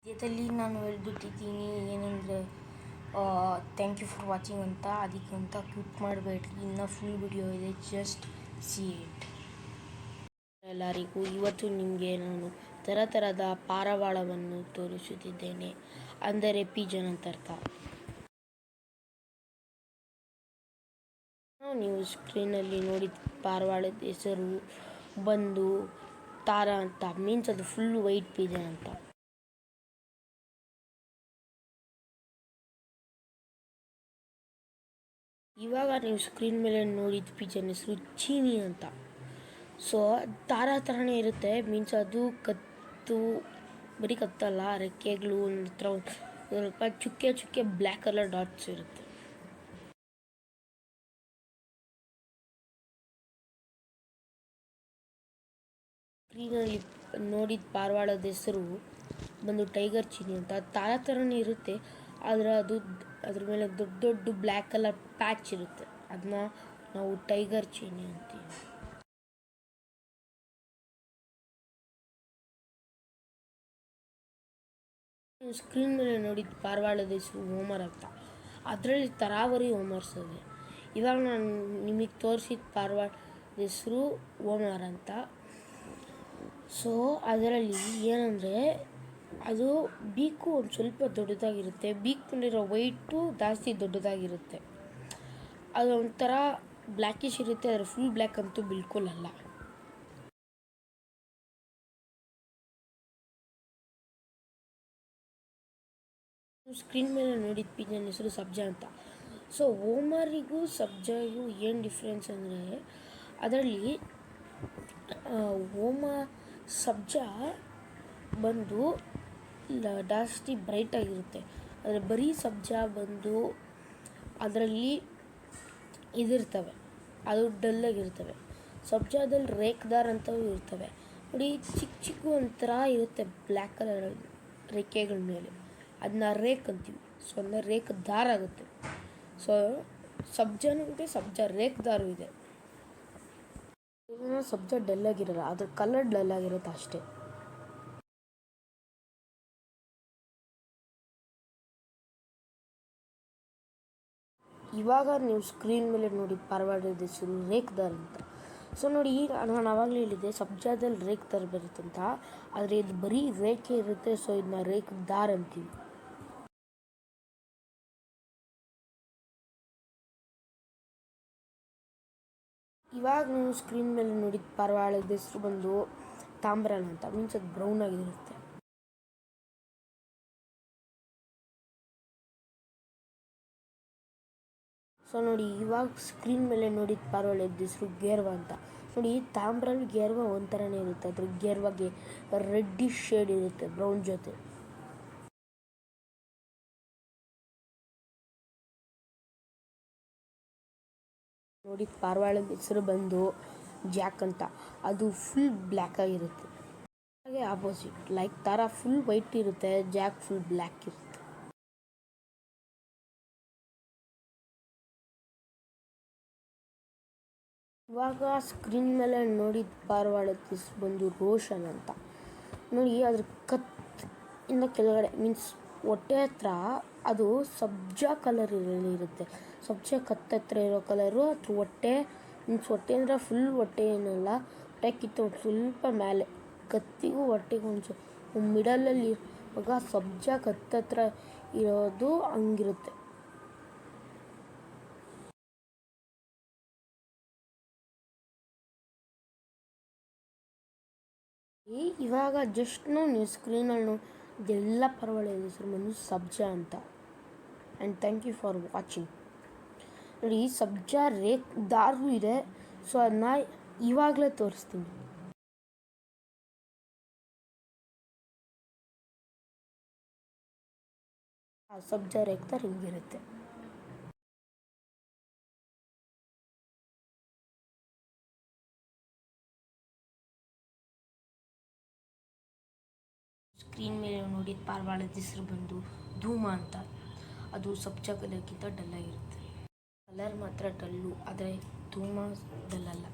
ಮಧ್ಯದಲ್ಲಿ ನಾನು ಹೇಳ್ಬಿಟ್ಟಿದ್ದೀನಿ ಏನಂದರೆ ಥ್ಯಾಂಕ್ ಯು ಫಾರ್ ವಾಚಿಂಗ್ ಅಂತ. ಅದಕ್ಕಂತ ಕ್ಲಿಕ್ ಮಾಡಬೇಡ್ರಿ, ಇನ್ನು ಫುಲ್ ವಿಡಿಯೋ ಇದೆ, ಜಸ್ಟ್ ಸಿ ಇಟ್. ಎಲ್ಲರಿಗೂ ಇವತ್ತು ನಿಮಗೆ ನಾನು ಥರದ ಪಾರಿವಾಳವನ್ನು ತೋರಿಸುತ್ತಿದ್ದೇನೆ, ಅಂದರೆ ಪಿಜನ್ ಅಂತ ಅರ್ಥ. ನೀವು ಸ್ಕ್ರೀನಲ್ಲಿ ನೋಡಿದ ಪಾರಿವಾಳದ ಹೆಸರು ಬಂದು ತಾರಾ ಅಂತ, ಮೀನ್ಸ್ ಅದು ಫುಲ್ ವೈಟ್ ಪಿಜನ್ ಅಂತ. ಇವಾಗ ನೀವು ಸ್ಕ್ರೀನ್ ಮೇಲೆ ನೋಡಿದ ಪಿಜನ್ ಹೆಸರು ಚೀನಿ ಅಂತ. ಸೊ ತಾರಾ ಥರನೇ ಇರುತ್ತೆ, ಮೀನ್ಸ್ ಅದು ಕತ್ತು, ಬರೀ ಕತ್ತಲ್ಲ, ರೆಕ್ಕೆಗಳು ಹತ್ರ ಸ್ವಲ್ಪ ಚುಕ್ಕೆ ಚುಕ್ಕೆ ಬ್ಲ್ಯಾಕ್ ಕಲರ್ ಡಾಟ್ಸ್ ಇರುತ್ತೆ. ಸ್ಕ್ರೀನಲ್ಲಿ ನೋಡಿದ ಪಾರಿವಾಳದ ಹೆಸರು ಬಂದು ಟೈಗರ್ ಚೀನಿ ಅಂತ. ತಾರಾ ಥರನೇ ಇರುತ್ತೆ, ಆದರೆ ಅದ್ರ ಮೇಲೆ ದೊಡ್ಡ ದೊಡ್ಡ ಬ್ಲ್ಯಾಕ್ ಕಲರ್ ಪ್ಯಾಚ್ ಇರುತ್ತೆ, ಅದನ್ನ ನಾವು ಟೈಗರ್ ಚೀನಿ ಅಂತೀವಿ. ನೀವು ಸ್ಕ್ರೀನ್ ಮೇಲೆ ನೋಡಿದ ಪಾರಿವಾಳದ ಹೆಸರು ಹೋಮರ್ ಅಂತ. ಅದರಲ್ಲಿ ತರಾವರಿ ಹೋಮರ್ಸ್ ಇದೆ. ಇವಾಗ ನಾನು ನಿಮಗೆ ತೋರಿಸಿದ ಪಾರಿವಾಳದ ಹೆಸರು ಹೋಮರ್ ಅಂತ. ಸೊ ಅದರಲ್ಲಿ ಏನಂದರೆ ಅದು ಬೀಕು ಒಂದು ಸ್ವಲ್ಪ ದೊಡ್ಡದಾಗಿರುತ್ತೆ, ಬೀಕ್ನಲ್ಲಿರೋ ವೈಟು ಜಾಸ್ತಿ ದೊಡ್ಡದಾಗಿರುತ್ತೆ. ಅದು ಒಂಥರ ಬ್ಲ್ಯಾಕಿಶ್ ಇರುತ್ತೆ, ಆದರೆ ಫುಲ್ ಬ್ಲ್ಯಾಕ್ ಅಂತೂ ಬಿಲ್ಕುಲ್ ಅಲ್ಲ. ಸ್ಕ್ರೀನ್ ಮೇಲೆ ನೋಡಿದ ಪಿಜನ್ ಹೆಸರು ಸಬ್ಜಾ ಅಂತ. ಸೊ ಹೋಮರಿಗೂ ಸಬ್ಜಾಗೂ ಏನು ಡಿಫ್ರೆನ್ಸ್ ಅಂದರೆ, ಅದರಲ್ಲಿ ಸಬ್ಜಾ ಬಂದು ಜಾಸ್ತಿ ಬ್ರೈಟಾಗಿರುತ್ತೆ, ಆದರೆ ಬರೀ ಸಬ್ಜಾ ಬಂದು ಅದರಲ್ಲಿ ಇದಿರ್ತವೆ, ಅದು ಡಲ್ಲಾಗಿರ್ತವೆ. ಸಬ್ಜಾದಲ್ಲಿ ರೇಖದಾರ್ ಅಂತವೂ ಇರ್ತವೆ ನೋಡಿ, ಚಿಕ್ಕ ಚಿಕ್ಕ ಒಂಥರ ಇರುತ್ತೆ ಬ್ಲ್ಯಾಕ್ ಕಲರ್ ರೆಕ್ಕೆಗಳ ಮೇಲೆ, ಅದನ್ನ ರೇಕ್ ಅಂತೀವಿ. ಸೊ ಅದನ್ನ ರೇಕ್ ದಾರ ಆಗುತ್ತೆ. ಸೊ ಸಬ್ಜಾನೂ ಇದೆ, ಸಬ್ಜಾ ರೇಕ್ ದಾರು ಇದೆ. ಸಬ್ಜಾ ಡಲ್ಲಾಗಿರಲ್ಲ, ಅದ್ರ ಕಲರ್ ಡಲ್ಲಾಗಿರುತ್ತೆ ಅಷ್ಟೇ. ಇವಾಗ ನೀವು ಸ್ಕ್ರೀನ್ ಮೇಲೆ ನೋಡಿ ಪಾರಿವಾಳದ ಹೆಸರು ರೇಖ್ದಾರ್ ಅಂತ. ಸೊ ನೋಡಿ, ನಾನು ಆವಾಗಲೇ ಹೇಳಿದ್ದೆ ಸಬ್ಜಾದಲ್ಲಿ ರೇಖ್ದಾರ್ ಬರುತ್ತಂತ, ಆದರೆ ಇದು ಬರೀ ರೇಖೆ ಇರುತ್ತೆ. ಸೊ ಇದನ್ನ ರೇಖ್ದಾರ್ ಅಂತೀವಿ. ಇವಾಗ ನೀವು ಸ್ಕ್ರೀನ್ ಮೇಲೆ ನೋಡಿದ ಪಾರಿವಾಳದ ಹೆಸರು ಬಂದು ತಾಮ್ರಾನ್ ಅಂತ, ಮೀನ್ಸ್ ಅದು ಬ್ರೌನ್ ಆಗಿರುತ್ತೆ. ಸೊ ನೋಡಿ, ಇವಾಗ ಸ್ಕ್ರೀನ್ ಮೇಲೆ ನೋಡಿದ ಪಾರಿವಾಳದ ಹೆಸರು ಗೇರ್ವಾ ಅಂತ. ನೋಡಿ, ತಾಮ್ರಲ್ಲಿ ಗೇರ್ವಾ ಒಂಥರನೇ ಇರುತ್ತೆ, ಅದ್ರ ಗೇರ್ವಾಗೆ ರೆಡ್ಡಿಶ್ ಶೇಡ್ ಇರುತ್ತೆ ಬ್ರೌನ್ ಜೊತೆ. ನೋಡಿ, ಪಾರಿವಾಳದ ಹೆಸರು ಬಂದು ಜಾಕ್ ಅಂತ. ಅದು ಫುಲ್ ಬ್ಲ್ಯಾಕ್ ಆಗಿರುತ್ತೆ. ಹಾಗೆ ಆಪೋಸಿಟ್, ಲೈಕ್ ತಾರಾ ಫುಲ್ ವೈಟ್ ಇರುತ್ತೆ, ಜಾಕ್ ಫುಲ್ ಬ್ಲ್ಯಾಕ್ ಇರುತ್ತೆ. ಇವಾಗ ಸ್ಕ್ರೀನ್ ಮೇಲೆ ನೋಡಿದ ಪಾರಿವಾಳದ ಹೆಸರು ಬಂದು ರೋಷನ್ ಅಂತ. ನೋಡಿ, ಅದ್ರ ಕತ್ತಿಂದ ಕೆಳಗಡೆ ಮೀನ್ಸ್ ಹೊಟ್ಟೆ ಹತ್ರ ಅದು ಸಬ್ಜಾ ಕಲರ್ ಇರುತ್ತೆ. ಸಬ್ಜಾ ಕತ್ತತ್ರ ಇರೋ ಕಲರು ಅದ್ರ ಹೊಟ್ಟೆ, ಮೀನ್ಸ್ ಹೊಟ್ಟೆ ಅಂದರೆ ಫುಲ್ ಹೊಟ್ಟೆ ಏನಲ್ಲ, ಹೊಟ್ಟೆಕ್ಕಿಂತ ಒಂದು ಸ್ವಲ್ಪ ಮೇಲೆ, ಕತ್ತಿಗೂ ಹೊಟ್ಟೆಗೂ ಒಂದು ಮಿಡಲಲ್ಲಿ ಇವಾಗ ಸಬ್ಜಾ ಕತ್ತತ್ರ ಇರೋದು ಹಂಗಿರುತ್ತೆ. ಇವಾಗ ಜಸ್ಟ್ ನೀವು ಸ್ಕ್ರೀನಲ್ಲಿ ಇದೆಲ್ಲ ಪಾರಿವಾಳದ ಹೆಸರು ಬಂದು ಸಬ್ಜಾ ಅಂತ. And thank you for watching. ನೋಡಿ, ಸಬ್ಜಾ ರೇಕ್ ದಾರು ಇದೆ, ಸೊ ಅದನ್ನ ಇವಾಗಲೇ ತೋರಿಸ್ತೀನಿ. ಸಬ್ಜಾ ರೇಕ್ ದಾರ್ ಹಿಂಗಿರುತ್ತೆ. ಸ್ಕ್ರೀನ್ ಮೇಲೆ ನೋಡಿದ ಪಾರಿವಾಳದ ಹೆಸರು ಬಂದು ಧೂಮ ಅಂತ. ಅದು ಸಬ್ಜಾ ಕಲರ್ಗಿಂತ ಡಲ್ಲಾಗಿರುತ್ತೆ. ಕಲರ್ ಮಾತ್ರ ಡಲ್ಲು, ಆದರೆ ಧೂಮ ಡಲ್ಲಲ್ಲ.